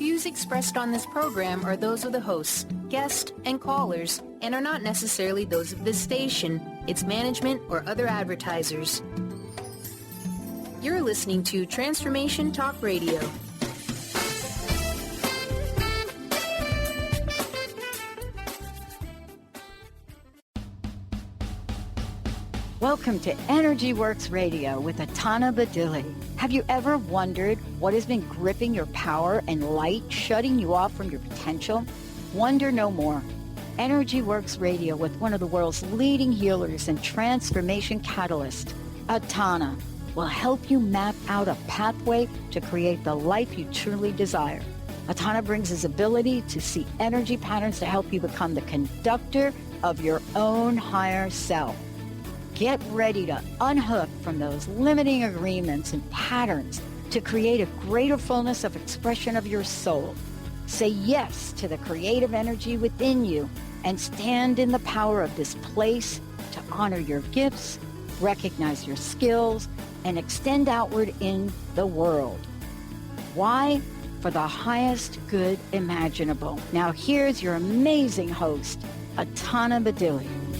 views expressed on this program are those of the hosts, guests, and callers, and are not necessarily those of this station, its management, or other advertisers. You're listening to Transformation Talk Radio. Welcome to Energyworks Radio with Ataana and. Have you ever wondered what has been gripping your power and light, shutting you off from your potential? Wonder no more. Energyworks Radio with one of the world's leading healers and transformation catalysts, Ataana, will help you map out a pathway to create the life you truly desire. Ataana brings his ability to see energy patterns to help you become the conductor of your own higher self. Get ready to unhook from those limiting agreements and patterns to create a greater fullness of expression of your soul. Say yes to the creative energy within you and stand in the power of this place to honor your gifts, recognize your skills, and extend outward in the world. Why? For the highest good imaginable. Now here's your amazing host, Ataana and.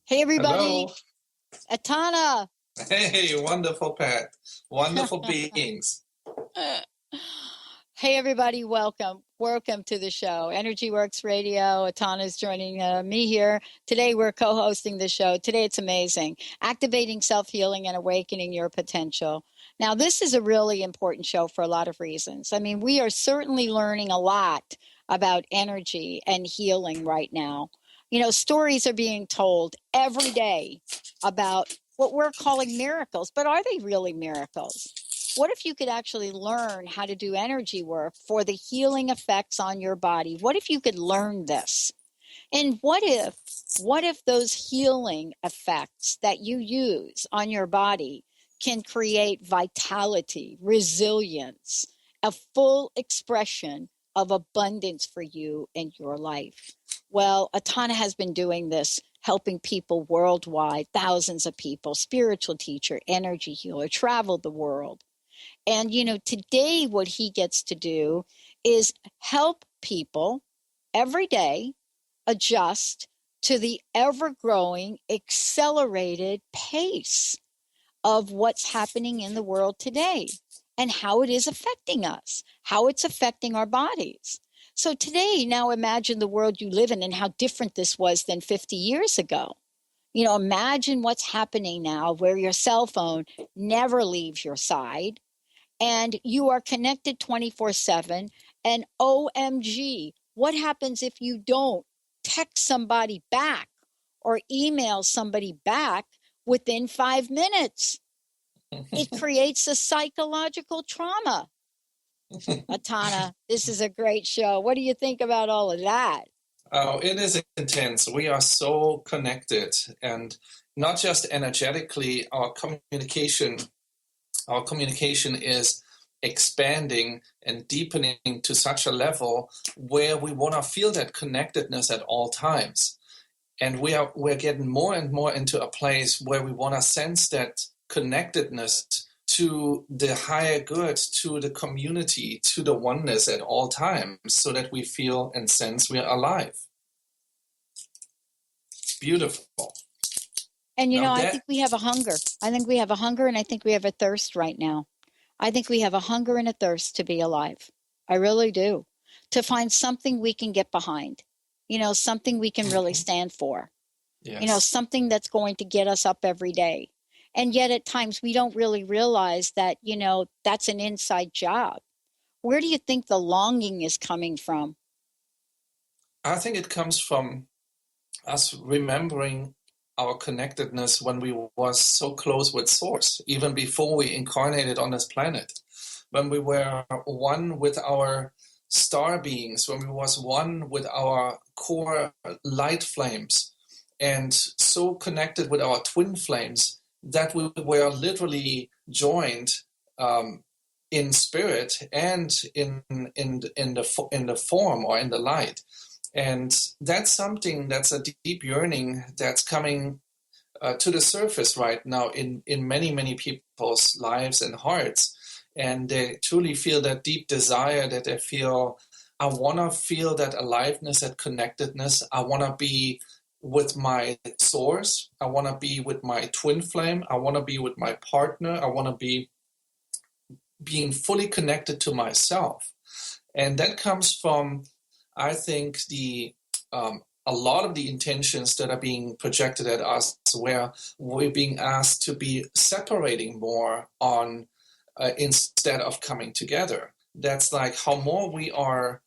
Hey, everybody. Hello. Ataana. Hey, wonderful, Pat. Wonderful beings. Hey, everybody. Welcome. Welcome to the show. Energyworks Radio. Ataana is joining me here. Today, we're co-hosting the show. Today, it's amazing. Activating self-healing and awakening your potential. Now, this is a really important show for a lot of reasons. I mean, we are certainly learning a lot about energy and healing right now. You know, stories are being told every day about what we're calling miracles, but are they really miracles? What if you could actually learn how to do energy work for the healing effects on your body? What if you could learn this? And what if those healing effects that you use on your body can create vitality, resilience, a full expression of abundance for you in your life? Well, Ataana has been doing this, helping people worldwide, thousands of people, spiritual teacher, energy healer, traveled the world. And, you know, today what he gets to do is help people every day adjust to the ever-growing, accelerated pace of what's happening in the world today and how it is affecting us, how it's affecting our bodies. So today, now imagine the world you live in and how different this was than 50 years ago. You know, imagine what's happening now where your cell phone never leaves your side and you are connected 24/7. And OMG, what happens if you don't text somebody back or email somebody back within 5 minutes? It creates a psychological trauma. Ataana, this is a great show. What do you think about all of that? Oh, it is intense. We are so connected, and not just energetically, our communication is expanding and deepening to such a level where we want to feel that connectedness at all times. And we're getting more and more into a place where we want to sense that connectedness to the higher good, to the community, to the oneness at all times, so that we feel and sense we are alive. Beautiful. And, I think we have a hunger. I think we have a hunger, and I think we have a thirst right now. I think we have a hunger and a thirst to be alive. I really do. To find something we can get behind, something we can really stand for, yes. Something that's going to get us up every day. And yet at times we don't really realize that, that's an inside job. Where do you think the longing is coming from? I think it comes from us remembering our connectedness when we was so close with Source, even before we incarnated on this planet. When we were one with our star beings, when we was one with our core light flames, and so connected with our twin flames that we were literally joined in spirit and in the form or in the light. And that's something that's a deep yearning that's coming to the surface right now in many, many people's lives and hearts. and they truly feel that deep desire, that they feel, I want to feel that aliveness, that connectedness. I want to be with my source. I want to be with my twin flame. I want to be with my partner. I want to be being fully connected to myself. And that comes from, I think, a lot of the intentions that are being projected at us, where we're being asked to be separating more on instead of coming together. That's like how more we are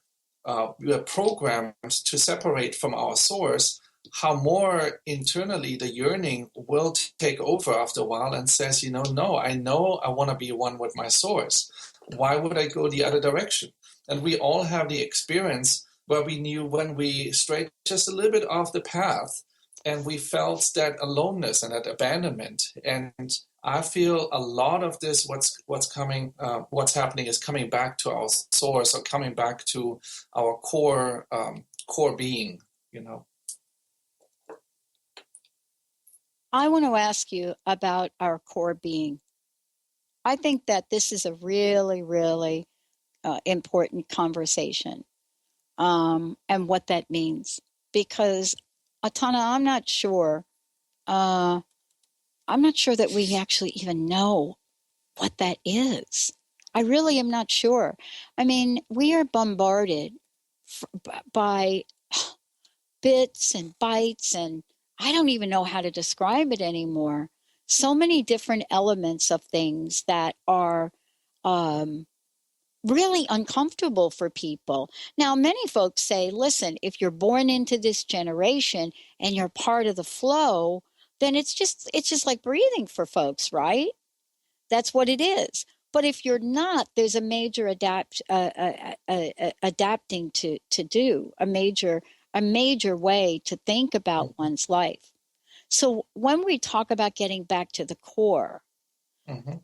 programmed to separate from our source, how more internally the yearning will take over after a while and says, no, I know I want to be one with my source. Why would I go the other direction? And we all have the experience where we knew when we strayed just a little bit off the path and we felt that aloneness and that abandonment. And I feel a lot of this, what's happening is coming back to our source, or coming back to our core being, I want to ask you about our core being. I think that this is a really, really important conversation, and what that means. Because, Ataana, I'm not sure that we actually even know what that is. I really am not sure. I mean, we are bombarded by bits and bytes, and I don't even know how to describe it anymore. So many different elements of things that are really uncomfortable for people. Now, many folks say, listen, if you're born into this generation and you're part of the flow, then it's just like breathing for folks, right? That's what it is. But if you're not, there's a major adapting to do, a major way to think about one's life. So when we talk about getting back to the core,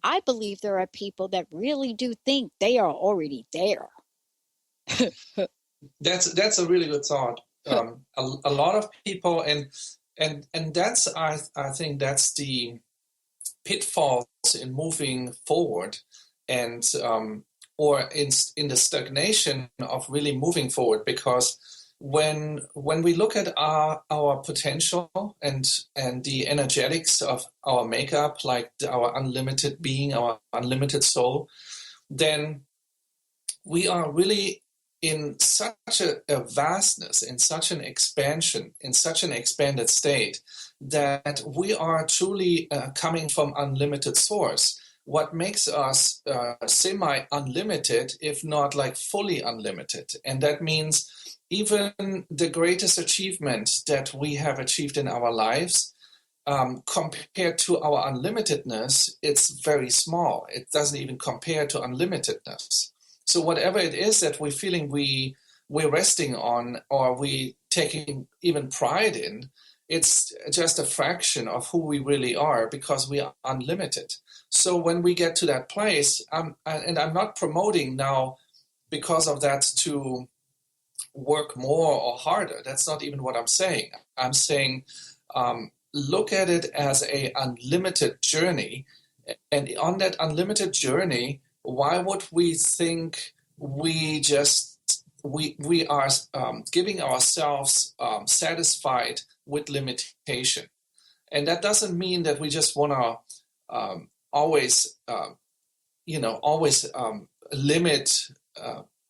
I believe there are people that really do think they are already there. That's a really good thought. A lot of people, and that's I think that's the pitfalls in moving forward, and or in the stagnation of really moving forward, because when we look at our potential and the energetics of our makeup, like our unlimited being, our unlimited soul, then we are really in such a vastness, in such an expansion, in such an expanded state, that we are truly coming from unlimited source. What makes us semi-unlimited, if not like fully unlimited? And that means even the greatest achievement that we have achieved in our lives, compared to our unlimitedness, it's very small. It doesn't even compare to unlimitedness. So whatever it is that we're feeling we're resting on, or we taking even pride in, it's just a fraction of who we really are, because we are unlimited. So when we get to that place, and I'm not promoting now because of that to work more or harder. That's not even what I'm saying. I'm saying look at it as a unlimited journey, and on that unlimited journey, why would we think we are giving ourselves satisfied with limitation? And that doesn't mean that we just want to always limit,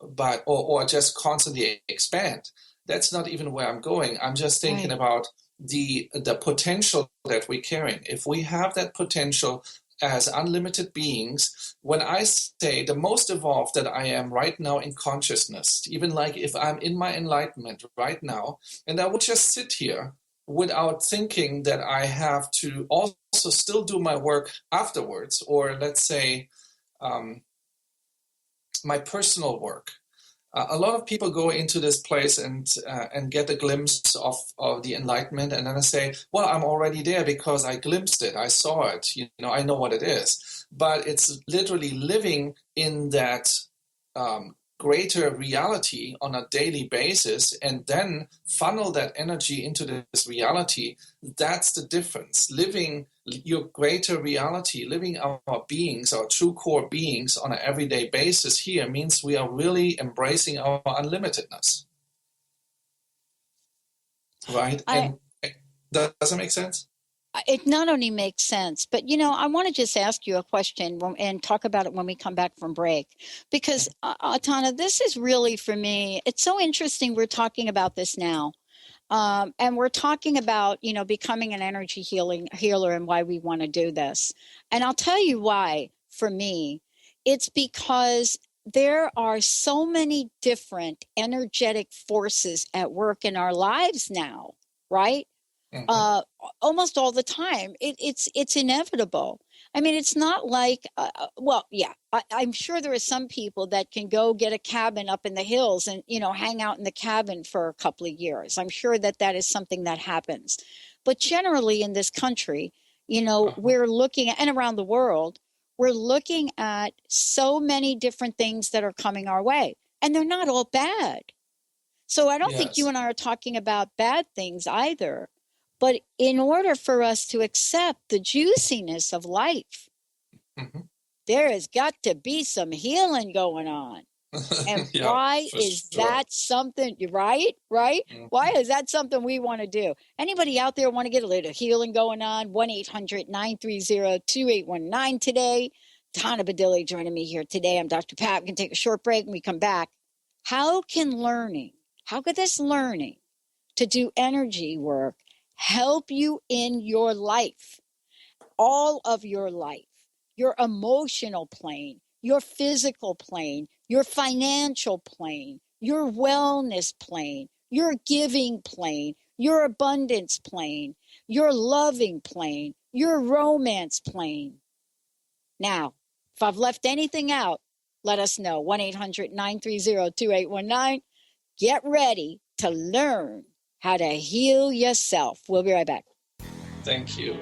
but or just constantly expand. That's not even where I'm going. I'm just thinking about the potential that we're carrying. If we have that potential as unlimited beings, when I say the most evolved that I am right now in consciousness, even like if I'm in my enlightenment right now, and I would just sit here without thinking that I have to also still do my work afterwards, or let's say my personal work. A lot of people go into this place and get a glimpse of the enlightenment, and then I say, well, I'm already there because I glimpsed it, I saw it, I know what it is. But it's literally living in that greater reality on a daily basis, and then funnel that energy into this reality. That's the difference. Living your greater reality, living our beings, our true core beings on an everyday basis here means we are really embracing our unlimitedness. Right? And does that make sense? It not only makes sense, but, I want to just ask you a question and talk about it when we come back from break. Because, Ataana, this is really, for me, it's so interesting we're talking about this now. And we're talking about, becoming an energy healer and why we want to do this. And I'll tell you why, for me. It's because there are so many different energetic forces at work in our lives now, right? Mm-hmm. Almost all the time. It's inevitable. I mean, it's not like, I'm sure there are some people that can go get a cabin up in the hills and, hang out in the cabin for a couple of years. I'm sure that is something that happens. But generally in this country, we're looking at, and around the world, we're looking at so many different things that are coming our way, and they're not all bad. So I don't think you and I are talking about bad things either. But in order for us to accept the juiciness of life, mm-hmm. there has got to be some healing going on. And why is that something, right? Mm-hmm. Why is that something we want to do? Anybody out there want to get a little healing going on? 1-800-930-2819 today. Ataana Badilli joining me here today. I'm Dr. Pat. We can take a short break and we come back. How could this learning to do energy work help you in your life, all of your life, your emotional plane, your physical plane, your financial plane, your wellness plane, your giving plane, your abundance plane, your loving plane, your romance plane? Now, if I've left anything out, let us know. 1-800-930-2819. Get ready to learn how to heal yourself. We'll be right back. Thank you.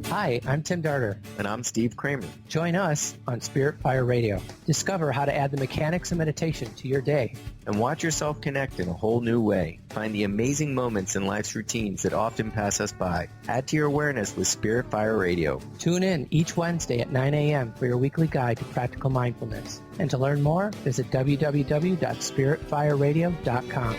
Hi, I'm Tim Darter. And I'm Steve Kramer. Join us on Spirit Fire Radio. Discover how to add the mechanics of meditation to your day. And watch yourself connect in a whole new way. Find the amazing moments in life's routines that often pass us by. Add to your awareness with Spirit Fire Radio. Tune in each Wednesday at 9 a.m. for your weekly guide to practical mindfulness. And to learn more, visit www.spiritfireradio.com.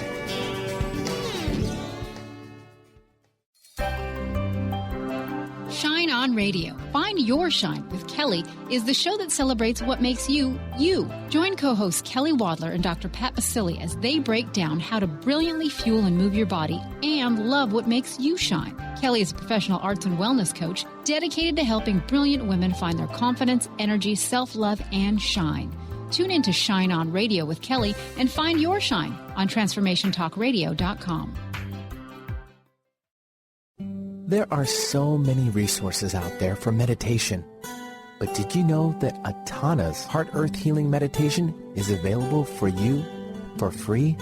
Shine On Radio. Find Your Shine with Kelly is the show that celebrates what makes you, you. Join co-hosts Kelly Wadler and Dr. Pat Basili as they break down how to brilliantly fuel and move your body and love what makes you shine. Kelly is a professional arts and wellness coach dedicated to helping brilliant women find their confidence, energy, self-love, and shine. Tune in to Shine On Radio with Kelly and find your shine on TransformationTalkRadio.com. There are so many resources out there for meditation. But did you know that Ataana's Heart Earth Healing Meditation is available for you for free?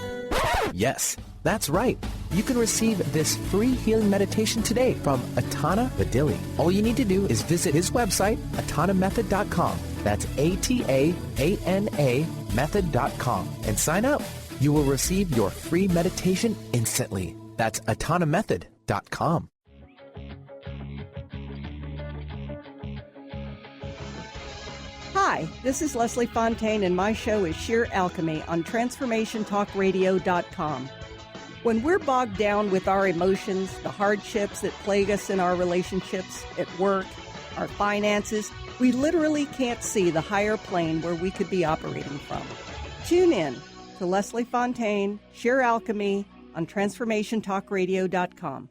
Yes, that's right. You can receive this free healing meditation today from Ataana Badilli. All you need to do is visit his website, ataanamethod.com. That's ATAANA method.com, and sign up. You will receive your free meditation instantly. That's ataanamethod.com. Hi, this is Leslie Fontaine, and my show is Sheer Alchemy on TransformationTalkRadio.com. When we're bogged down with our emotions, the hardships that plague us in our relationships, at work, our finances, we literally can't see the higher plane where we could be operating from. Tune in to Leslie Fontaine, Sheer Alchemy on TransformationTalkRadio.com.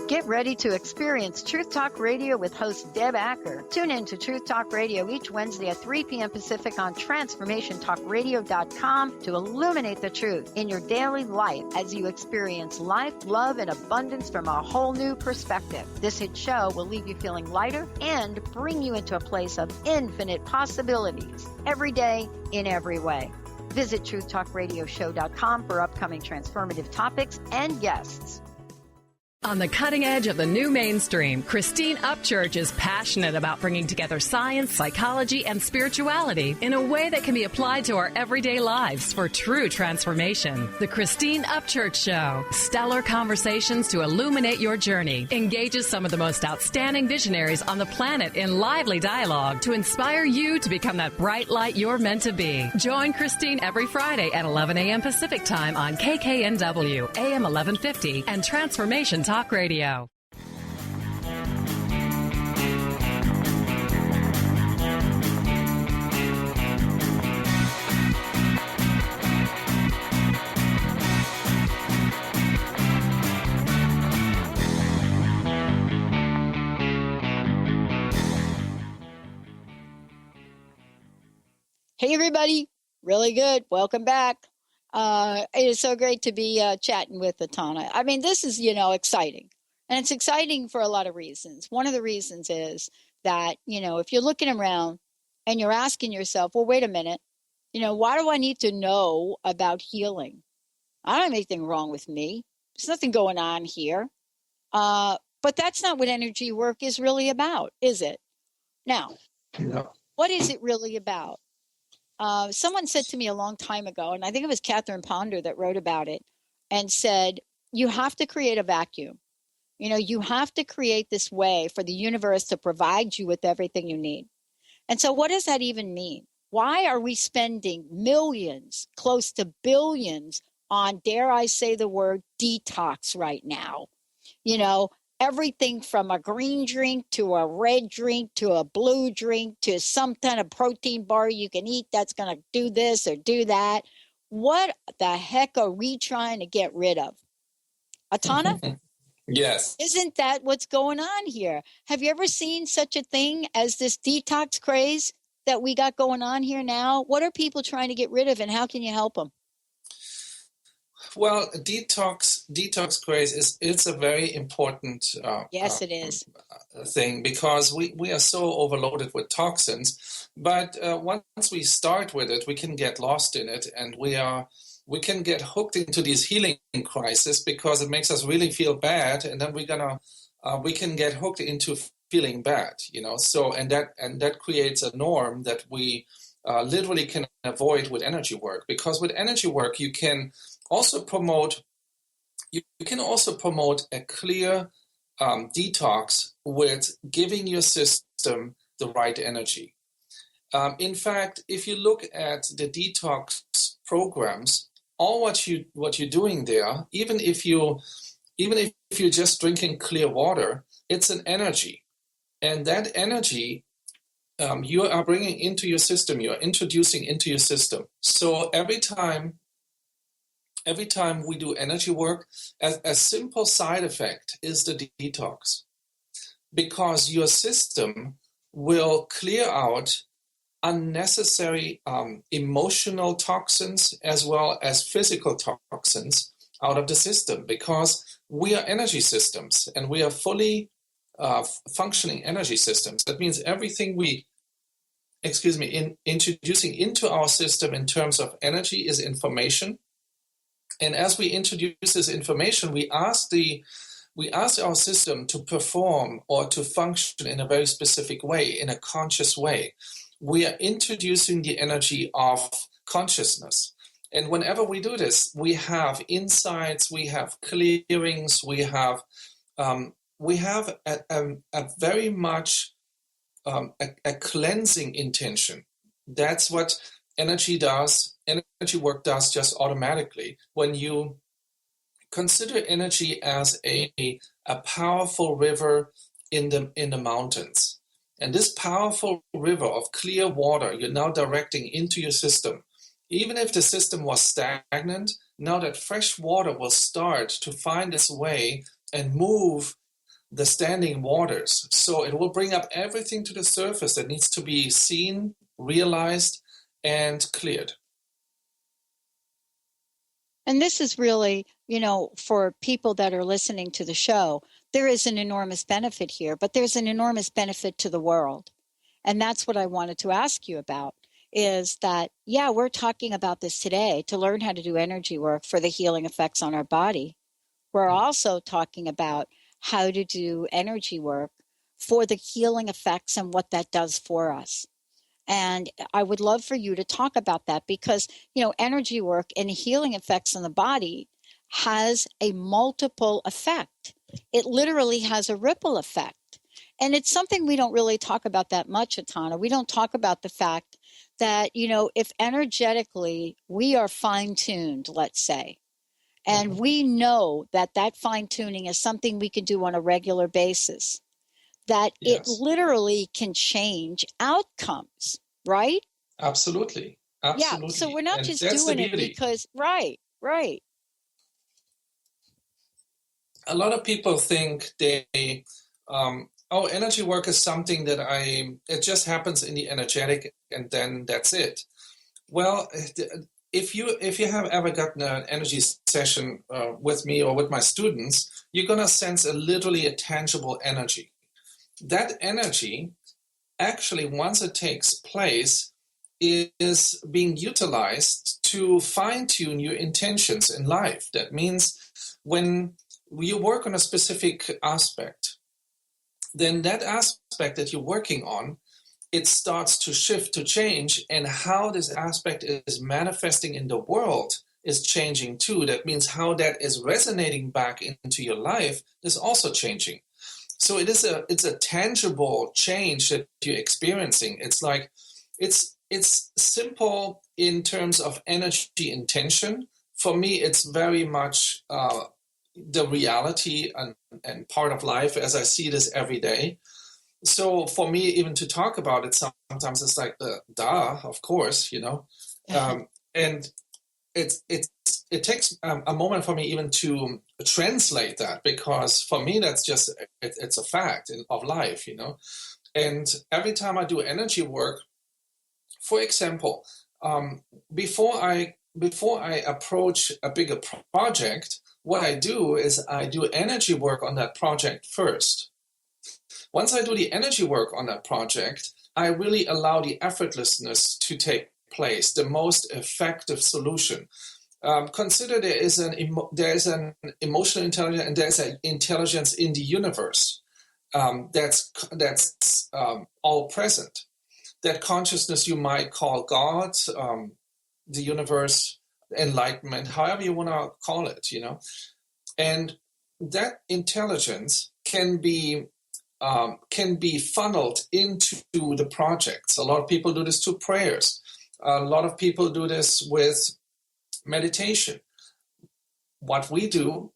Get ready to experience Truth Talk Radio with host Deb Acker. Tune in to Truth Talk Radio each Wednesday at 3 p.m. Pacific on TransformationTalkRadio.com to illuminate the truth in your daily life as you experience life, love, and abundance from a whole new perspective. This hit show will leave you feeling lighter and bring you into a place of infinite possibilities every day in every way. Visit truthtalkradioshow.com for upcoming transformative topics and guests. On the cutting edge of the new mainstream, Christine Upchurch is passionate about bringing together science, psychology, and spirituality in a way that can be applied to our everyday lives for true transformation. The Christine Upchurch Show, stellar conversations to illuminate your journey, engages some of the most outstanding visionaries on the planet in lively dialogue to inspire you to become that bright light you're meant to be. Join Christine every Friday at 11 a.m. Pacific Time on KKNW, AM 1150, and Transformation Talk Radio. Hey, everybody. Really good. Welcome back. It is so great to be chatting with Ataana. I mean, this is, exciting. And it's exciting for a lot of reasons. One of the reasons is that, if you're looking around and you're asking yourself, well, wait a minute, why do I need to know about healing? I don't have anything wrong with me. There's nothing going on here. But that's not what energy work is really about, is it? Now, What is it really about? Someone said to me a long time ago, and I think it was Catherine Ponder that wrote about it, and said, you have to create a vacuum. You have to create this way for the universe to provide you with everything you need. And so what does that even mean? Why are we spending millions, close to billions, on, dare I say the word, detox right now? Everything from a green drink to a red drink to a blue drink to some kind of protein bar you can eat that's going to do this or do that. What the heck are we trying to get rid of? Ataana? Yes. Isn't that what's going on here? Have you ever seen such a thing as this detox craze that we got going on here now? What are people trying to get rid of, and how can you help them? Well, detox craze it's a very important yes, it is thing, because we are so overloaded with toxins. But once we start with it, we can get lost in it, and we can get hooked into these healing crises because it makes us really feel bad, and then we can get hooked into feeling bad, So and that creates a norm that we literally can avoid with energy work, because with energy work you can also promote a clear detox with giving your system the right energy. In fact, if you look at the detox programs, all what you're doing there, even if you're just drinking clear water, it's an energy, and that energy you are bringing into your system, you are introducing into your system. So every time we do energy work, a simple side effect is the detox, because your system will clear out unnecessary emotional toxins as well as physical toxins out of the system, because we are energy systems and we are fully functioning energy systems. That means everything introducing into our system in terms of energy is information. And as we introduce this information, we ask our system to perform or to function in a very specific way, in a conscious way. We are introducing the energy of consciousness. And whenever we do this, we have insights, we have clearings, we have a very much a cleansing intention. That's what energy does. Energy work does just automatically. When you consider energy as a powerful river in the mountains, and this powerful river of clear water you're now directing into your system, even if the system was stagnant, now that fresh water will start to find its way and move the standing waters. So it will bring up everything to the surface that needs to be seen, realized, and cleared. And this is really, for people that are listening to the show, there is an enormous benefit here, but there's an enormous benefit to the world. And that's what I wanted to ask you about. is that, yeah, we're talking about this today to learn how to do energy work for the healing effects on our body. We're also talking about how to do energy work for the healing effects and what that does for us. And I would love for you to talk about that because, energy work and healing effects on the body has a multiple effect. It literally has a ripple effect. And it's something we don't really talk about that much, Ataana. We don't talk about the fact that, if energetically we are fine-tuned, let's say, and we know that fine-tuning is something we can do on a regular basis, that it literally can change outcomes, right? Absolutely. Yeah, so we're not just doing it because, right. A lot of people think energy work is something that it just happens in the energetic and then that's it. Well, if you have ever gotten an energy session with me or with my students, you're going to sense literally a tangible energy. That energy, actually, once it takes place, is being utilized to fine-tune your intentions in life. That means when you work on a specific aspect, then that aspect that you're working on, it starts to shift, to change, and how this aspect is manifesting in the world is changing too. That means how that is resonating back into your life is also changing. So it's a tangible change that you're experiencing. It's like it's simple in terms of energy intention. For me, it's very much the reality and part of life as I see this every day. So for me, even to talk about it, sometimes it's like, duh, of course, and it takes a moment for me even to translate that, because for me that's just it's a fact of life, And every time I do energy work, for example, before I approach a bigger project, what I do is I do energy work on that project first. Once I do the energy work on that project, I really allow the effortlessness to take place, the most effective solution. Consider there is an emotional intelligence and there's an intelligence in the universe that's all present. That consciousness you might call God, the universe, enlightenment, however you want to call it, And that intelligence can be funneled into the projects. A lot of people do this through prayers. A lot of people do this with meditation. What we do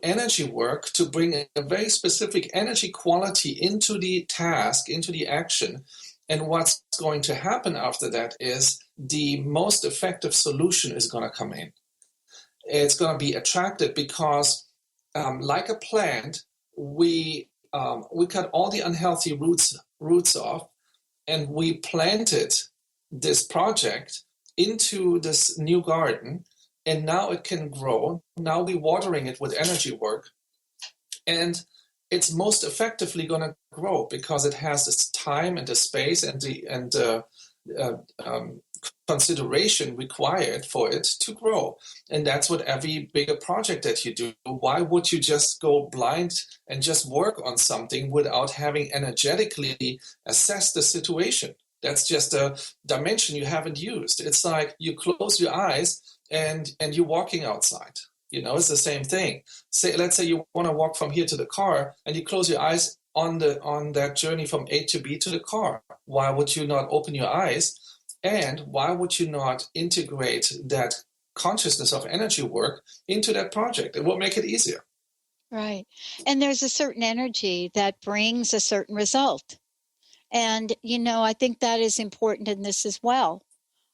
energy work to bring a very specific energy quality into the task, into the action. And what's going to happen after that is the most effective solution is going to come in. It's going to be attracted because, like a plant, we cut all the unhealthy roots off, and we planted this project into this new garden, and now it can grow. Now we're watering it with energy work, and it's most effectively going to grow because it has this time and the space and the consideration required for it to grow. And that's what every bigger project that you do. Why would you just go blind and just work on something without having energetically assessed the situation? That's just a dimension you haven't used. It's like you close your eyes and you're walking outside. It's the same thing. Let's say you want to walk from here to the car and you close your eyes on that journey from A to B to the car. Why would you not open your eyes? And why would you not integrate that consciousness of energy work into that project? It will make it easier. Right. And there's a certain energy that brings a certain result. And, I think that is important in this as well.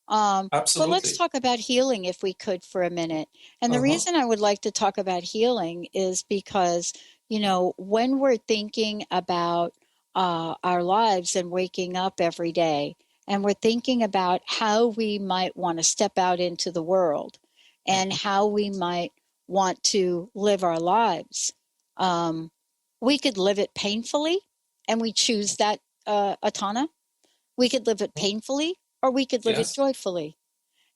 Absolutely. But let's talk about healing if we could for a minute. And the reason I would like to talk about healing is because, when we're thinking about our lives and waking up every day, and we're thinking about how we might want to step out into the world and how we might want to live our lives, we could live it painfully, and we choose that, Ataana. We could live it painfully, or we could live Yes. it joyfully.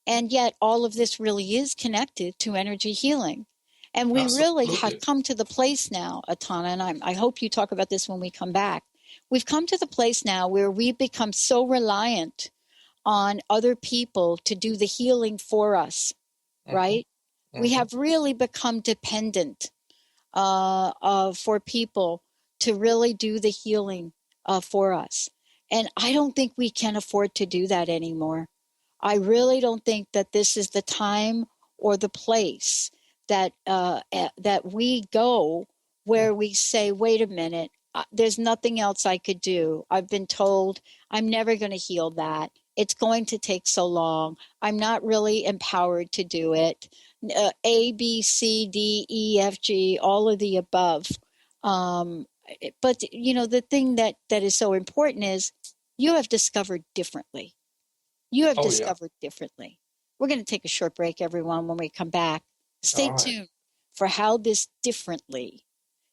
And yet all of this really is connected to energy healing. And we really have come to the place now, Ataana, and I hope you talk about this when we come back. We've come to the place now where we've become so reliant on other people to do the healing for us, right? We have really become dependent for people to really do the healing for us. And I don't think we can afford to do that anymore. I really don't think that this is the time or the place that that we go where we say, wait a minute, there's nothing else I could do. I've been told I'm never going to heal that. It's going to take so long. I'm not really empowered to do it. A, B, C, D, E, F, G, all of the above. But, you know, the thing that is so important is you have discovered differently. You have discovered differently. We're going to take a short break, everyone. When we come back, stay tuned for how this differently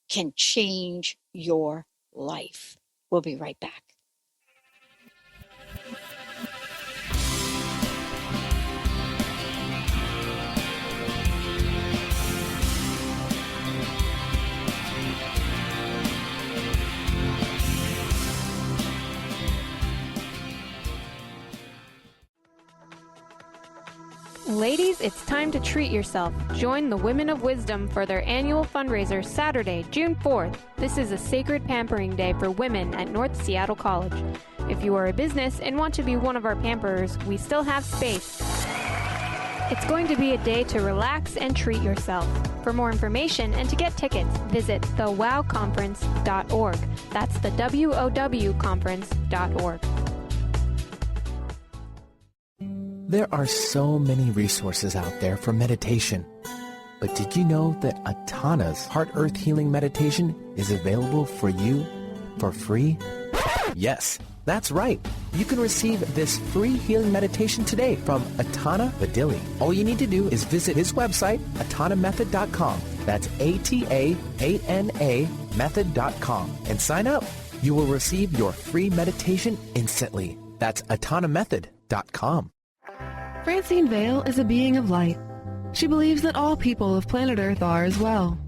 can change your life. We'll be right back. Ladies, it's time to treat yourself. Join the Women of Wisdom for their annual fundraiser Saturday, June 4th. This is a sacred pampering day for women at North Seattle College. If you are a business and want to be one of our pamperers, we still have space. It's going to be a day to relax and treat yourself. For more information and to get tickets, visit thewowconference.org. That's the WOW conference.org. There are so many resources out there for meditation. But did you know that Ataana's Heart Earth Healing Meditation is available for you for free? Yes, that's right. You can receive this free healing meditation today from Ataana Badili. All you need to do is visit his website, ataanamethod.com. That's ATAANA method.com, and sign up. You will receive your free meditation instantly. That's ataanamethod.com. Francine Vale is a being of light. She believes that all people of planet Earth are as well.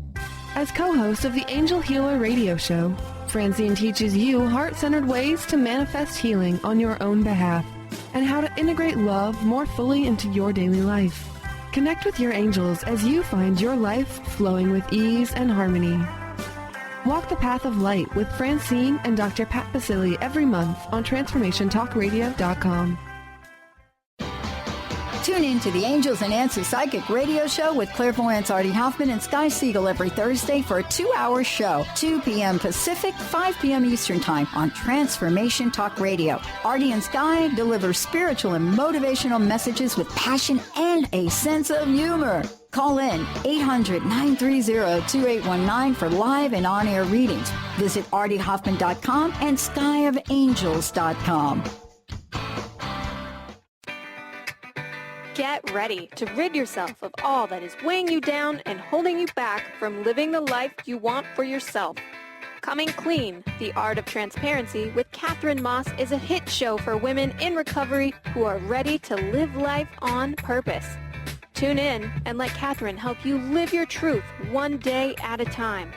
As co-host of the Angel Healer radio show, Francine teaches you heart-centered ways to manifest healing on your own behalf and how to integrate love more fully into your daily life. Connect with your angels as you find your life flowing with ease and harmony. Walk the path of light with Francine and Dr. Pat Basili every month on TransformationTalkRadio.com. Tune in to the Angels and Answers Psychic Radio Show with clairvoyants Artie Hoffman and Sky Siegel every Thursday for a 2-hour show, 2 p.m. Pacific, 5 p.m. Eastern Time on Transformation Talk Radio. Artie and Sky deliver spiritual and motivational messages with passion and a sense of humor. Call in 800-930-2819 for live and on-air readings. Visit artiehoffman.com and skyofangels.com. Get ready to rid yourself of all that is weighing you down and holding you back from living the life you want for yourself. Coming Clean, The Art of Transparency with Catherine Moss is a hit show for women in recovery who are ready to live life on purpose. Tune in and let Catherine help you live your truth one day at a time.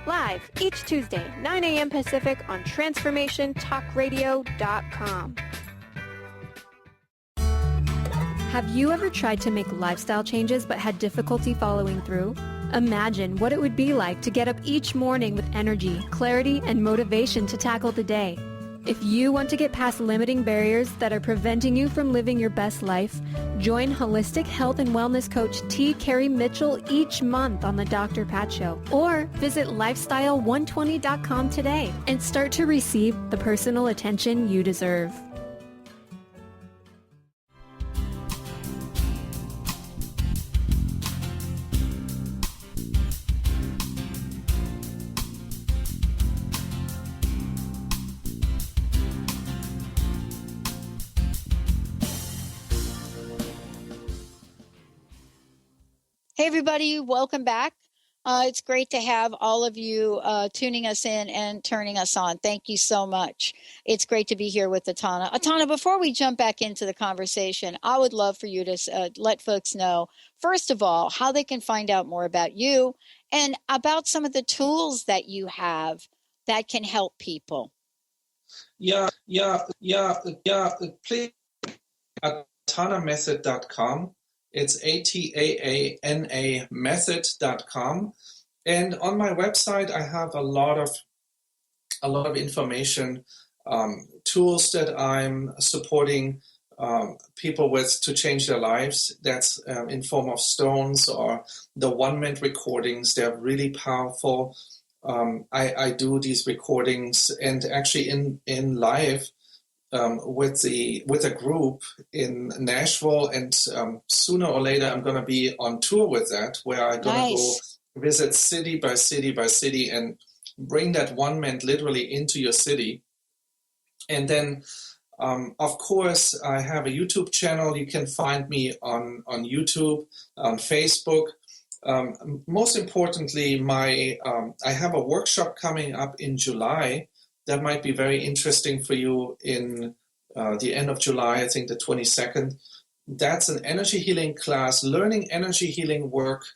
Live each Tuesday, 9 a.m. Pacific on TransformationTalkRadio.com. Have you ever tried to make lifestyle changes but had difficulty following through? Imagine what it would be like to get up each morning with energy, clarity, and motivation to tackle the day. If you want to get past limiting barriers that are preventing you from living your best life, join holistic health and wellness coach T. Carey Mitchell each month on the Dr. Pat Show. Or visit lifestyle120.com today and start to receive the personal attention you deserve. Hey, everybody. Welcome back. It's great to have all of you tuning us in and turning us on. Thank you so much. It's great to be here with Ataana. Ataana, before we jump back into the conversation, I would love for you to let folks know, first of all, how they can find out more about you and about some of the tools that you have that can help people. Yeah. Please, ataanamethod.com. It's ATAANA method.com. And on my website, I have a lot of information, tools that I'm supporting people with to change their lives. That's in form of stones or the one-minute recordings. They're really powerful. I do these recordings and actually in live with a group in Nashville, and sooner or later I'm going to be on tour with that, where I'm going to go visit city by city by city and bring that 1 minute literally into your city. And then, of course, I have a YouTube channel. You can find me on YouTube, on Facebook. Most importantly, I have a workshop coming up in July that might be very interesting for you in the end of July, I think the 22nd. That's an energy healing class, learning energy healing work.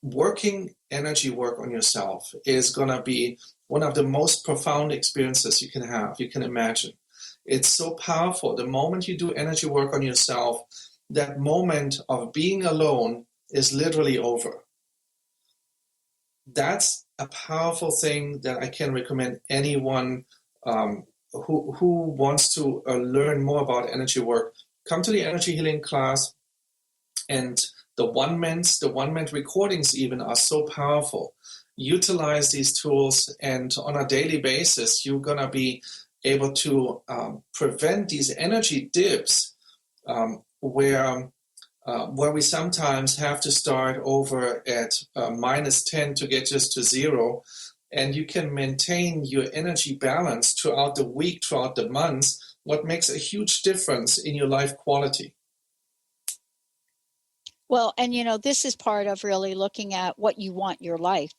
Working energy work on yourself is going to be one of the most profound experiences you can imagine. It's so powerful. The moment you do energy work on yourself, that moment of being alone is literally over. That's a powerful thing that I can recommend anyone who wants to learn more about energy work. Come to the energy healing class, and the one-minute recordings even are so powerful. Utilize these tools, and on a daily basis, you're going to be able to prevent these energy dips where we sometimes have to start over at -10 to get just to 0. And you can maintain your energy balance throughout the week, throughout the months, what makes a huge difference in your life quality. Well, and this is part of really looking at what you want your life.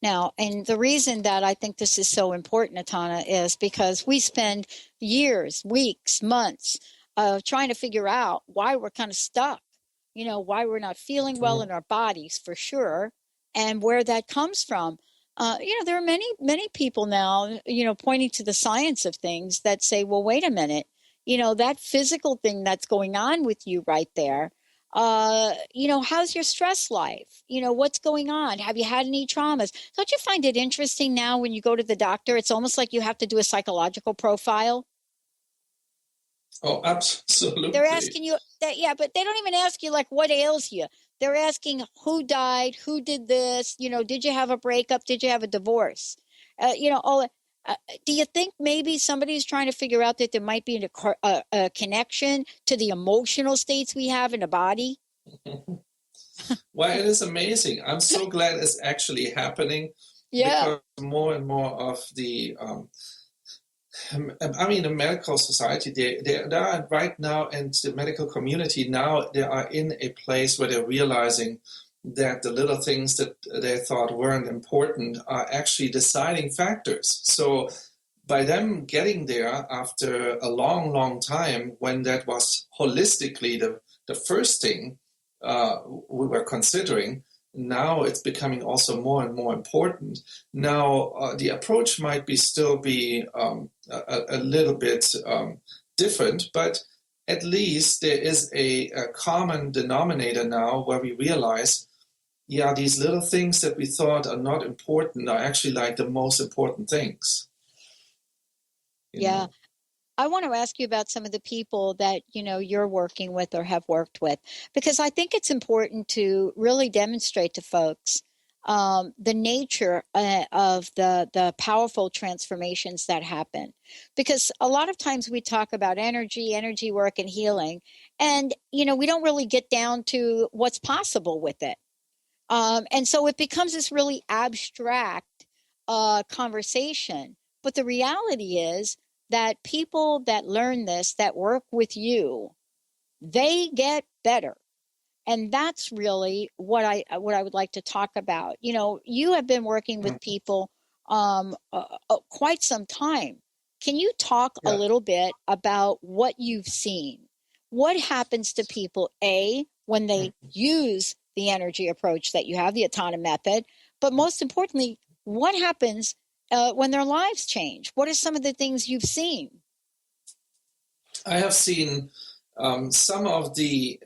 Now, and the reason that I think this is so important, Ataana, is because we spend years, weeks, months trying to figure out why we're kind of stuck, why we're not feeling well in our bodies for sure, and where that comes from. There are many, many people now, pointing to the science of things that say, well, wait a minute, that physical thing that's going on with you right there. How's your stress life? What's going on? Have you had any traumas? Don't you find it interesting now when you go to the doctor, it's almost like you have to do a psychological profile? Oh, absolutely. They're asking you that, but they don't even ask you like what ails you. They're asking who died, who did this, did you have a breakup? Did you have a divorce? Do you think maybe somebody's trying to figure out that there might be a connection to the emotional states we have in the body? Well, it is amazing. I'm so glad it's actually happening. Yeah. Because more and more of the, the medical society, they are right now, and the medical community now, they are in a place where they're realizing that the little things that they thought weren't important are actually deciding factors. So by them getting there after a long, long time, when that was holistically the first thing we were considering, now it's becoming also more and more important. Now, the approach might still be a little bit different, but at least there is a common denominator now where we realize, these little things that we thought are not important are actually like the most important things. You know? I want to ask you about some of the people that, you're working with or have worked with, because I think it's important to really demonstrate to folks the nature of the powerful transformations that happen. Because a lot of times we talk about energy work and healing, and, we don't really get down to what's possible with it. And so it becomes this really abstract conversation. But the reality is that people that learn this, that work with you, they get better. And that's really what I would like to talk about. You know, you have been working with people quite some time. Can you talk a little bit about what you've seen? What happens to people, A, when they use the energy approach that you have, the Ataana method, but most importantly, what happens when their lives change? What are some of the things you've seen? I have seen some of the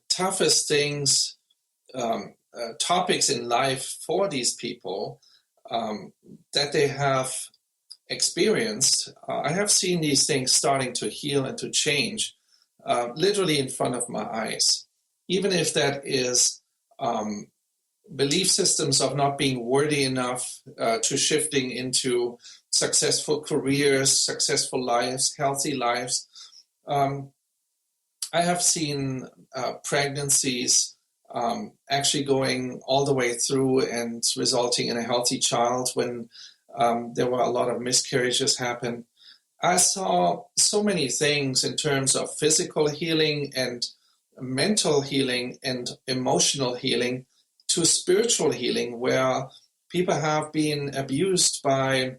toughest things, topics in life for these people that they have experienced. I have seen these things starting to heal and to change literally in front of my eyes, even if that is belief systems of not being worthy enough to shifting into successful careers, successful lives, healthy lives. I have seen pregnancies actually going all the way through and resulting in a healthy child when there were a lot of miscarriages happen. I saw so many things in terms of physical healing and mental healing and emotional healing to spiritual healing, where people have been abused by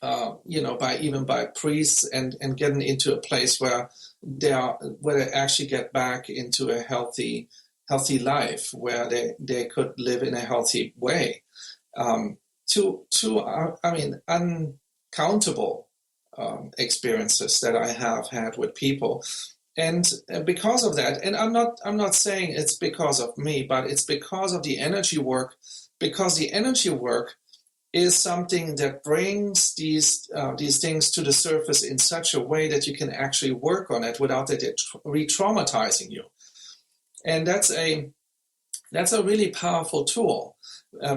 by priests and getting into a place where they actually get back into a healthy life, where they could live in a healthy way. Uncountable experiences that I have had with people. And because of that, and I'm not saying it's because of me, but it's because of the energy work, because the energy work is something that brings these things to the surface in such a way that you can actually work on it without it re-traumatizing you. And that's a really powerful tool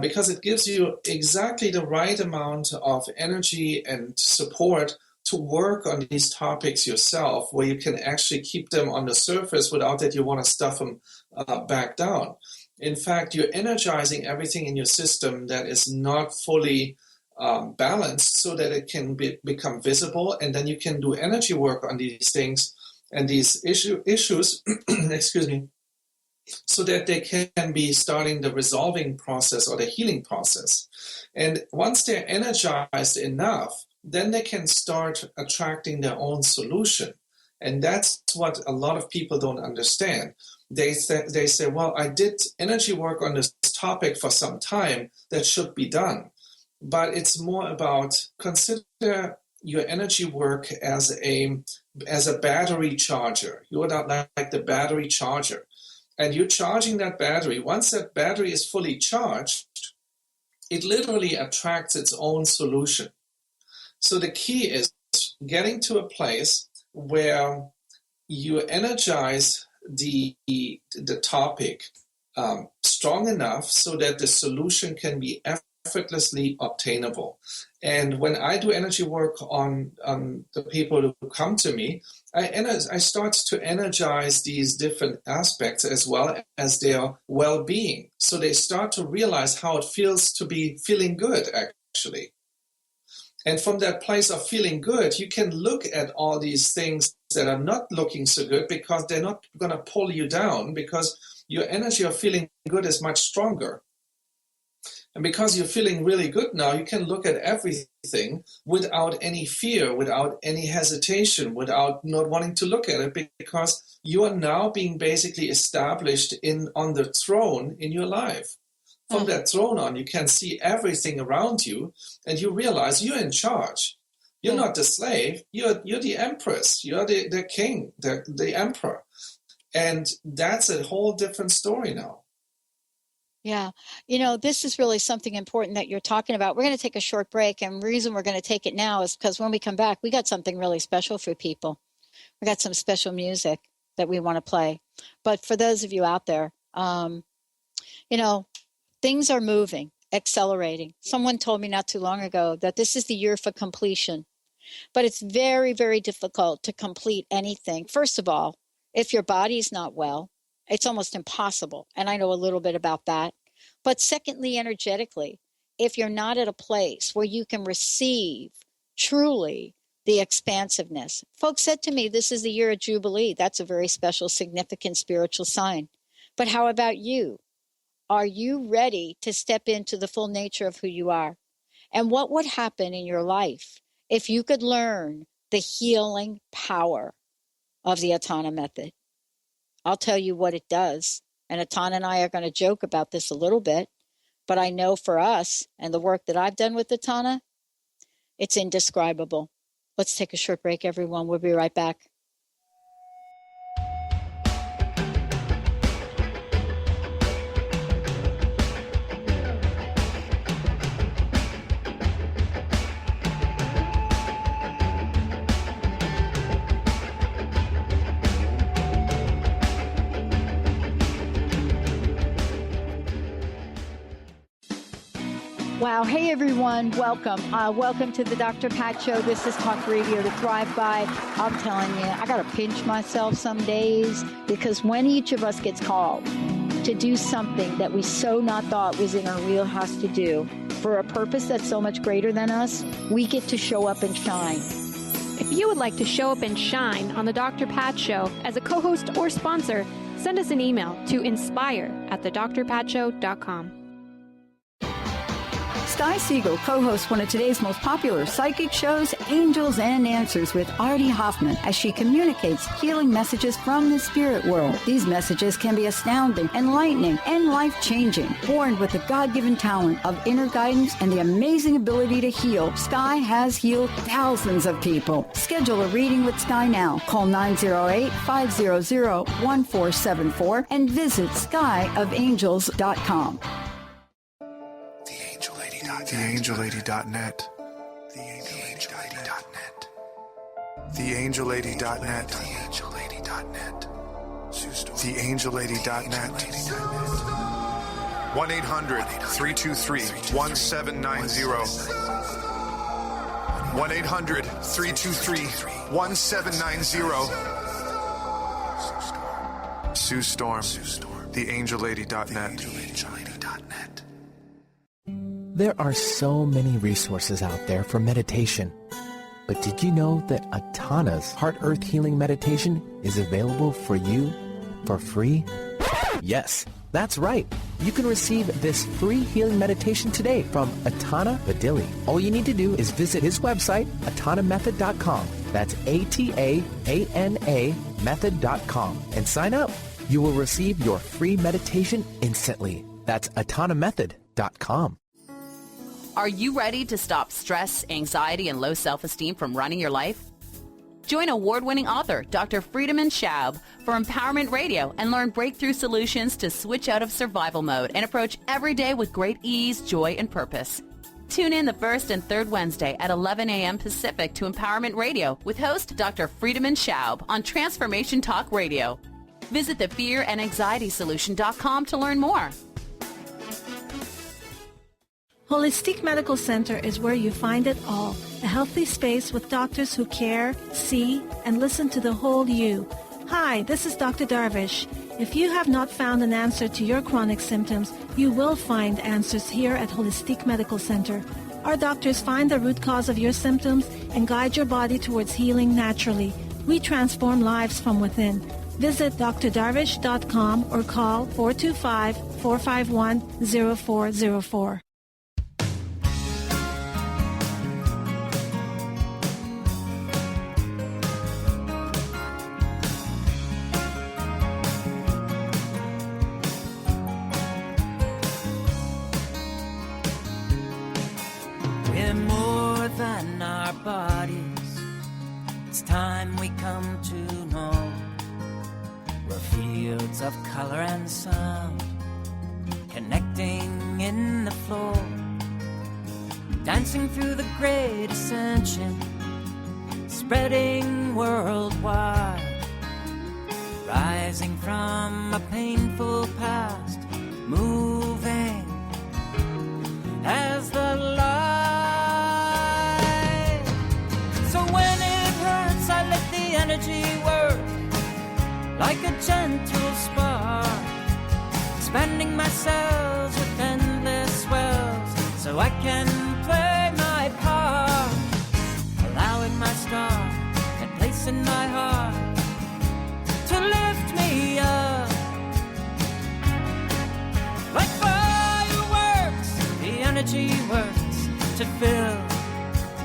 because it gives you exactly the right amount of energy and support to work on these topics yourself, where you can actually keep them on the surface without that you want to stuff them back down. In fact, you're energizing everything in your system that is not fully balanced so that it can become visible, and then you can do energy work on these things and these issues, excuse me, so that they can be starting the resolving process or the healing process. And once they're energized enough, then they can start attracting their own solution. And that's what a lot of people don't understand. They say, well, I did energy work on this topic for some time, that should be done. But it's more about, consider your energy work as a battery charger. You're not like the battery charger. And you're charging that battery. Once that battery is fully charged, it literally attracts its own solution. So the key is getting to a place where you energize the topic strong enough so that the solution can be effortlessly obtainable. And when I do energy work on the people who come to me, I start to energize these different aspects as well as their well-being. So they start to realize how it feels to be feeling good, actually. And from that place of feeling good, you can look at all these things that are not looking so good, because they're not going to pull you down, because your energy of feeling good is much stronger. And because you're feeling really good now, you can look at everything without any fear, without any hesitation, without not wanting to look at it, because you are now being basically established on the throne in your life. From that throne on, you can see everything around you, and you realize you're in charge. You're not the slave. You're the empress. You're the king, the emperor. And that's a whole different story now. Yeah. You know, this is really something important that you're talking about. We're going to take a short break. And the reason we're going to take it now is because when we come back, we got something really special for people. We got some special music that we want to play. But for those of you out there, things are moving, accelerating. Someone told me not too long ago that this is the year for completion. But it's very, very difficult to complete anything. First of all, if your body's not well, it's almost impossible. And I know a little bit about that. But secondly, energetically, if you're not at a place where you can receive truly the expansiveness. Folks said to me, this is the year of Jubilee. That's a very special, significant spiritual sign. But how about you? Are you ready to step into the full nature of who you are? And what would happen in your life if you could learn the healing power of the Ataana method? I'll tell you what it does. And Ataana and I are going to joke about this a little bit, but I know for us and the work that I've done with Ataana, it's indescribable. Let's take a short break, everyone. We'll be right back. Wow. Hey, everyone. Welcome. Welcome to the Dr. Pat Show. This is Talk Radio to Thrive By. I'm telling you, I got to pinch myself some days because when each of us gets called to do something that we so not thought was in our wheelhouse to do for a purpose that's so much greater than us, we get to show up and shine. If you would like to show up and shine on the Dr. Pat Show as a co-host or sponsor, send us an email to inspire@thedrpatshow.com. Sky Siegel co-hosts one of today's most popular psychic shows, Angels and Answers, with Artie Hoffman, as she communicates healing messages from the spirit world. These messages can be astounding, enlightening, and life-changing. Born with the God-given talent of inner guidance and the amazing ability to heal, Sky has healed thousands of people. Schedule a reading with Sky now. Call 908-500-1474 and visit skyofangels.com. TheAngelLady.net. TheAngelLady.net. TheAngelLady.net. TheAngelLady.net. 1-800-323-1790. 1-800-323-1790. Sue Storm. TheAngelLady.net. There are so many resources out there for meditation. But did you know that Ataana's Heart Earth Healing Meditation is available for you for free? Yes, that's right. You can receive this free healing meditation today from Ataana Badili. All you need to do is visit his website, ataanamethod.com. That's ATAANA method.com, and sign up. You will receive your free meditation instantly. That's ataanamethod.com. Are you ready to stop stress, anxiety, and low self-esteem from running your life? Join award-winning author Dr. Friedemann Schaub for Empowerment Radio and learn breakthrough solutions to switch out of survival mode and approach every day with great ease, joy, and purpose. Tune in the first and third Wednesday at 11 a.m. Pacific to Empowerment Radio with host Dr. Friedemann Schaub on Transformation Talk Radio. Visit thefearandanxietysolution.com to learn more. Holistic Medical Center is where you find it all. A healthy space with doctors who care, see, and listen to the whole you. Hi, this is Dr. Darvish. If you have not found an answer to your chronic symptoms, you will find answers here at Holistic Medical Center. Our doctors find the root cause of your symptoms and guide your body towards healing naturally. We transform lives from within. Visit drdarvish.com or call 425-451-0404. We're more than our bodies. It's time we come to know. We're fields of color and sound, connecting in the flow, dancing through the great ascension, spreading worldwide, rising from a painful past, moving as the light. So when it hurts, I let the energy work like a gentle spark, expanding my cells with endless wells, so I can play my part, allowing my star and place in my heart to lift me up energy works to fill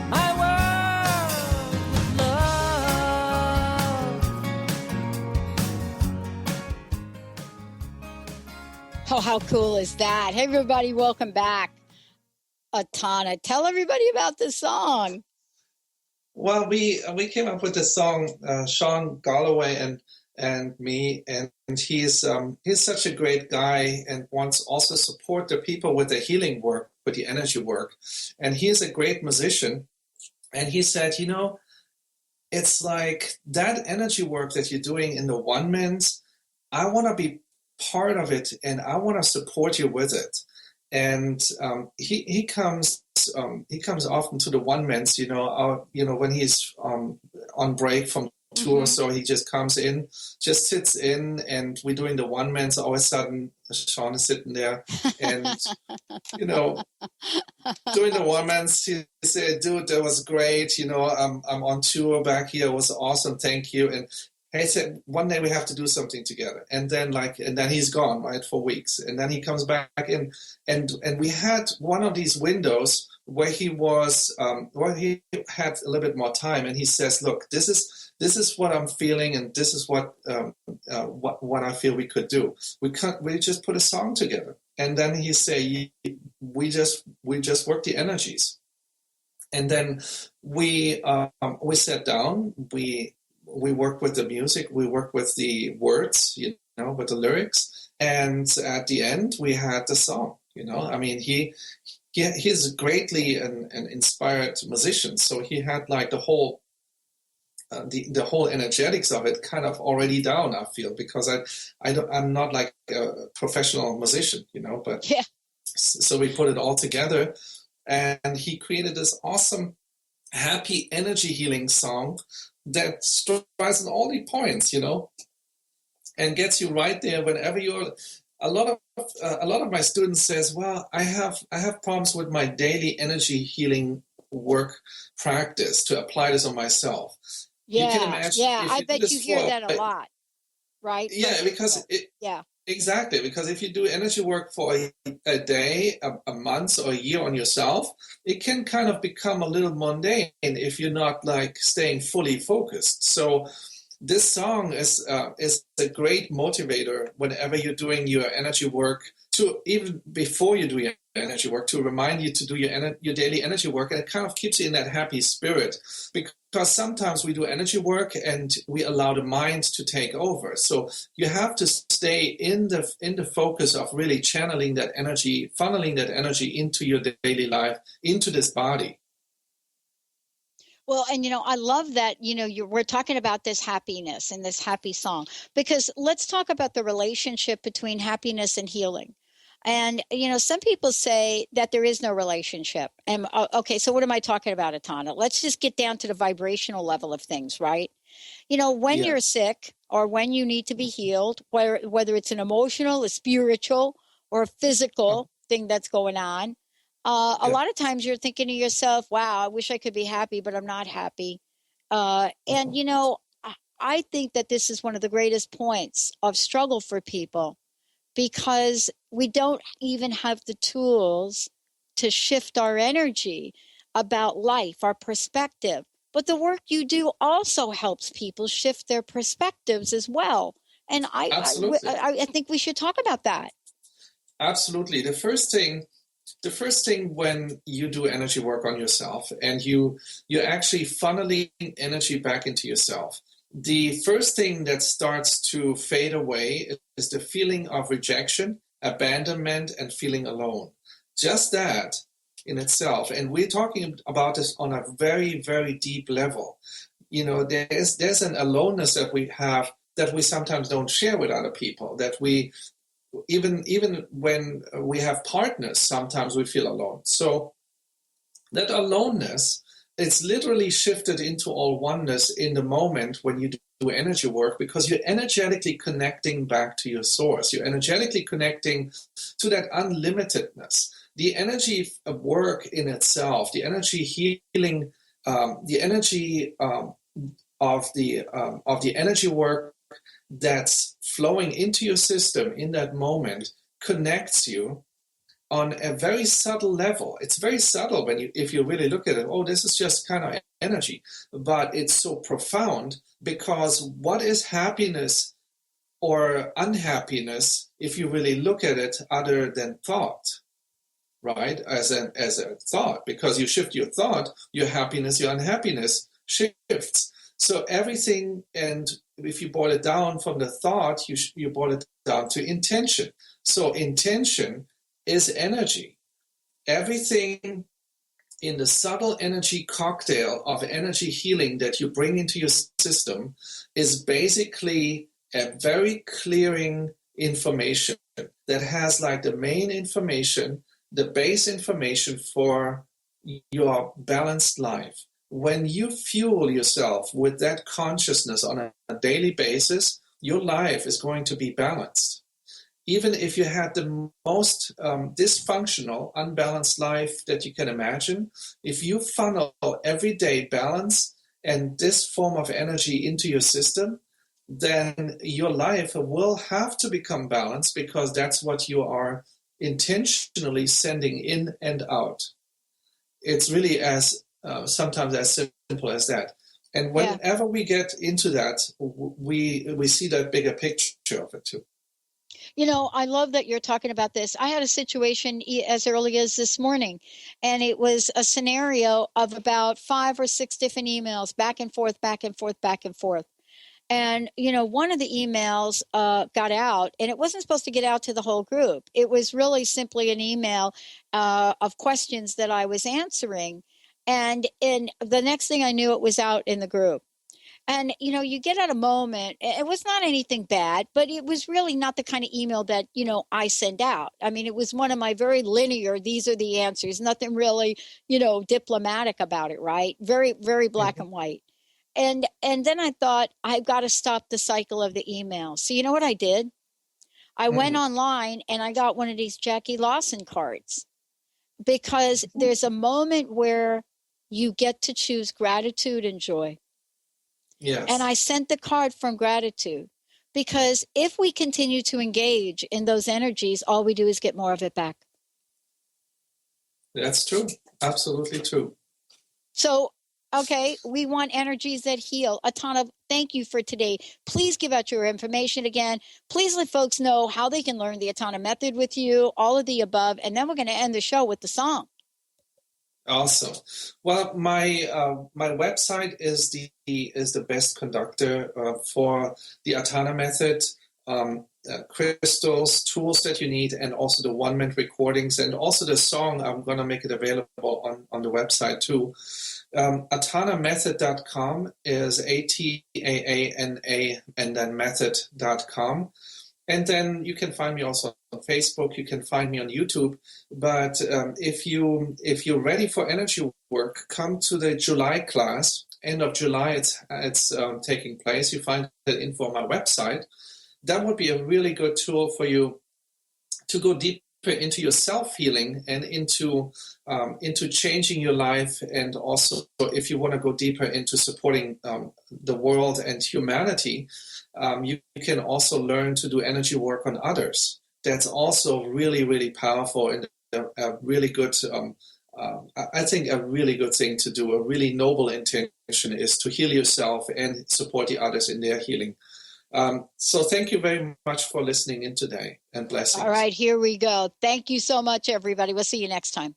my world with love. Oh, how cool is that? Hey, everybody, welcome back. Ataana, tell everybody about this song. Well, we came up with this song, Sean Galloway and me, and he's such a great guy and wants also support the people with the healing work, with the energy work. And he's a great musician. And he said, you know, it's like that energy work that you're doing in the one-mans, I want to be part of it and I want to support you with it. And he comes often to the one-mans, when he's on break from tour, so he just comes in, just sits in, and we're doing the one-mans. All of a sudden, Sean is sitting there, and doing the one-mans. He said, "Dude, that was great. I'm on tour back here. It was awesome. Thank you." And he said, "One day we have to do something together." And then he's gone, right, for weeks, and then he comes back in, and we had one of these windows where he was, he had a little bit more time, and he says, "Look, this is what I'm feeling, and this is what I feel we could do. We just put a song together." And then he say, "We just work the energies," and then we sat down. We work with the music. We work with the words, with the lyrics, and at the end we had the song. I mean, he's greatly an inspired musician, so he had like the whole energetics of it kind of already down, I feel, because I'm not like a professional musician, but yeah. So we put it all together, and he created this awesome, happy energy healing song that strikes on all the points, and gets you right there whenever you're. A lot of my students says, "Well, I have problems with my daily energy healing work practice to apply this on myself." Yeah, you can imagine, I bet you hear that a lot, right? Yeah, exactly. Because if you do energy work for a day, a month, or a year on yourself, it can kind of become a little mundane if you're not like staying fully focused. So this song is a great motivator whenever you're doing your energy work, to even before you do your energy work, to remind you to do your daily energy work, and it kind of keeps you in that happy spirit, because sometimes we do energy work and we allow the mind to take over. So you have to stay in the focus of really channeling that energy, funneling that energy into your daily life, into this body. Well, and I love that, we're talking about this happiness and this happy song, because let's talk about the relationship between happiness and healing. And, some people say that there is no relationship. And okay, so what am I talking about, Ataana? Let's just get down to the vibrational level of things, right? When you're sick or when you need to be healed, whether it's an emotional, a spiritual, or a physical thing that's going on, a lot of times you're thinking to yourself, wow, I wish I could be happy, but I'm not happy. And, I think that this is one of the greatest points of struggle for people, because we don't even have the tools to shift our energy about life, our perspective. But the work you do also helps people shift their perspectives as well. And I think we should talk about that. Absolutely. The first thing when you do energy work on yourself and you're actually funneling energy back into yourself, the first thing that starts to fade away is the feeling of rejection, abandonment, and feeling alone. Just that in itself. And we're talking about this on a very, very deep level. There's an aloneness that we have that we sometimes don't share with other people, that we even when we have partners, sometimes we feel alone. So that aloneness, it's literally shifted into all oneness in the moment when you do energy work, because you're energetically connecting back to your source. You're energetically connecting to that unlimitedness. The energy of work in itself, the energy healing, the energy of the energy work that's flowing into your system in that moment connects you on a very subtle level. It's very subtle if you really look at it. Oh, this is just kind of energy. But it's so profound, because what is happiness or unhappiness, if you really look at it, other than thought, right? As a thought, because you shift your thought, your happiness, your unhappiness shifts. So everything, and if you boil it down from the thought, you boil it down to intention. So intention is energy. Everything in the subtle energy cocktail of energy healing that you bring into your system is basically a very clearing information that has like the main information, the base information for your balanced life. When you fuel yourself with that consciousness on a daily basis, your life is going to be balanced. Even if you had the most dysfunctional, unbalanced life that you can imagine, if you funnel everyday balance and this form of energy into your system, then your life will have to become balanced, because that's what you are intentionally sending in and out. It's really sometimes as simple as that. And whenever we get into that, we see that bigger picture of it too. You know, I love that you're talking about this. I had a situation as early as this morning, and it was a scenario of about 5 or 6 different emails, back and forth, back and forth, back and forth. And, you know, one of the emails got out, and it wasn't supposed to get out to the whole group. It was really simply an email of questions that I was answering. And the next thing I knew, it was out in the group. And, you know, you get at a moment, it was not anything bad, but it was really not the kind of email that, you know, I send out. I mean, it was one of my very linear, these are the answers, nothing really, you know, diplomatic about it, right? Very, very black and white. And then I thought, I've got to stop the cycle of the emails. So you know what I did? I went online and I got one of these Jackie Lawson cards, because there's a moment where you get to choose gratitude and joy. Yes. And I sent the card from gratitude, because if we continue to engage in those energies, all we do is get more of it back. That's true. Absolutely true. So, okay, we want energies that heal. Ataana, thank you for today. Please give out your information again. Please let folks know how they can learn the Ataana method with you, all of the above, and then we're going to end the show with the song. Awesome. Well, my website is the best conductor for the Ataana method, crystals, tools that you need, and also the 1-minute recordings, and also the song. I'm going to make it available on the website too. AtaanaMethod.com is ATAANA and then method.com. And then you can find me also on Facebook. You can find me on YouTube. But if you're ready for energy work, come to the July class. End of July, it's taking place. You find the info on my website. That would be a really good tool for you to go deeper into your self-healing and into changing your life. And also, if you want to go deeper into supporting the world and humanity, you can also learn to do energy work on others. That's also really, really powerful and a really good, I think a really good thing to do. A really noble intention is to heal yourself and support the others in their healing. So thank you very much for listening in today, and blessings. All right, here we go. Thank you so much, everybody. We'll see you next time.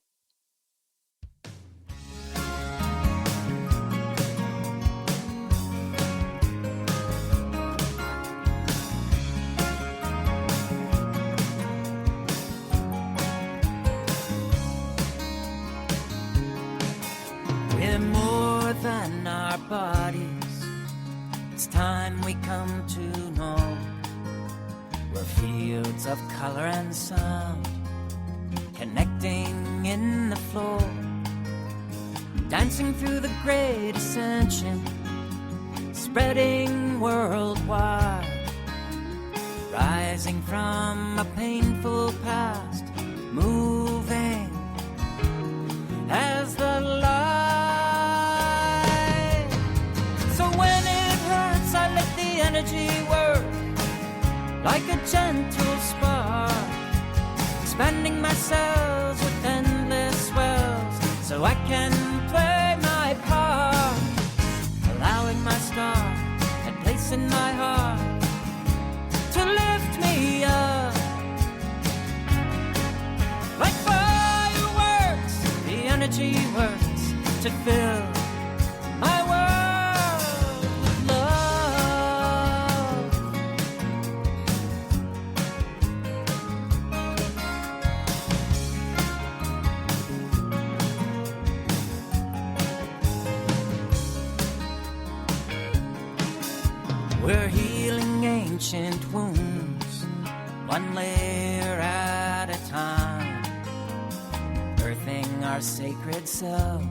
We're more than our bodies. It's time we come to know. We're fields of color and sound, connecting in the flow, dancing through the great ascension, spreading worldwide, rising from a painful past, moving as the light. So when it hurts, I let the energy work like a gentle spark, expanding myself so I can play my part, allowing my star and place in my heart to lift me up. Like fireworks, the energy works to fill my world with love. We're healing ancient wounds, one layer at a time, earthing our sacred selves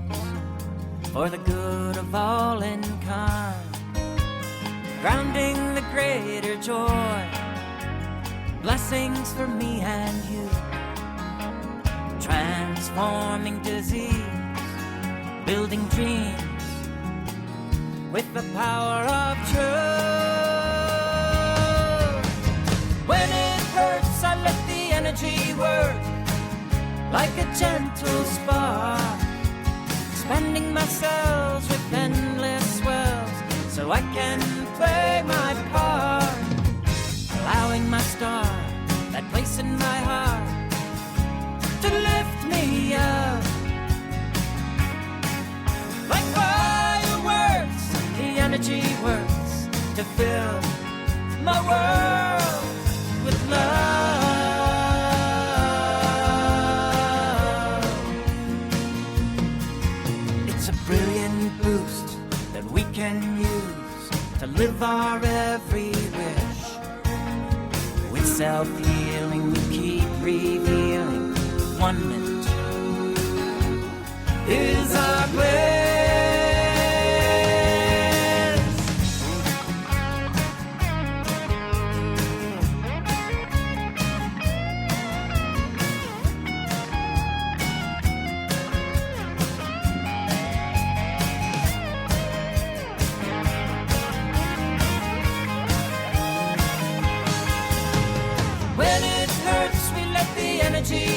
for the good of all in kind, grounding the greater joy, blessings for me and you, transforming disease, building dreams with the power of truth. When it hurts, I let the energy work like a gentle spark, expanding my cells with endless wells so I can play my part, allowing my star, that place in my heart, to lift me up. Like fireworks, the energy works to fill my world with love. It's a brilliant boost that we can use to live our every wish. With self-healing we keep revealing oneness is our bliss.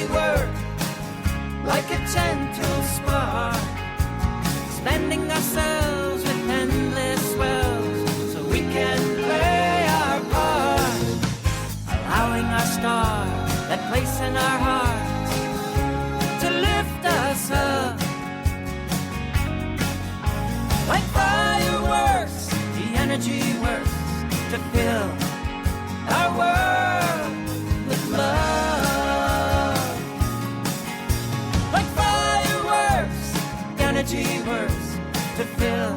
Work like a gentle spark, expanding ourselves with endless wells so we can play our part, allowing our star, that place in our hearts, to lift us up. Like fireworks, the energy works to fill our world with love. Energy works to fill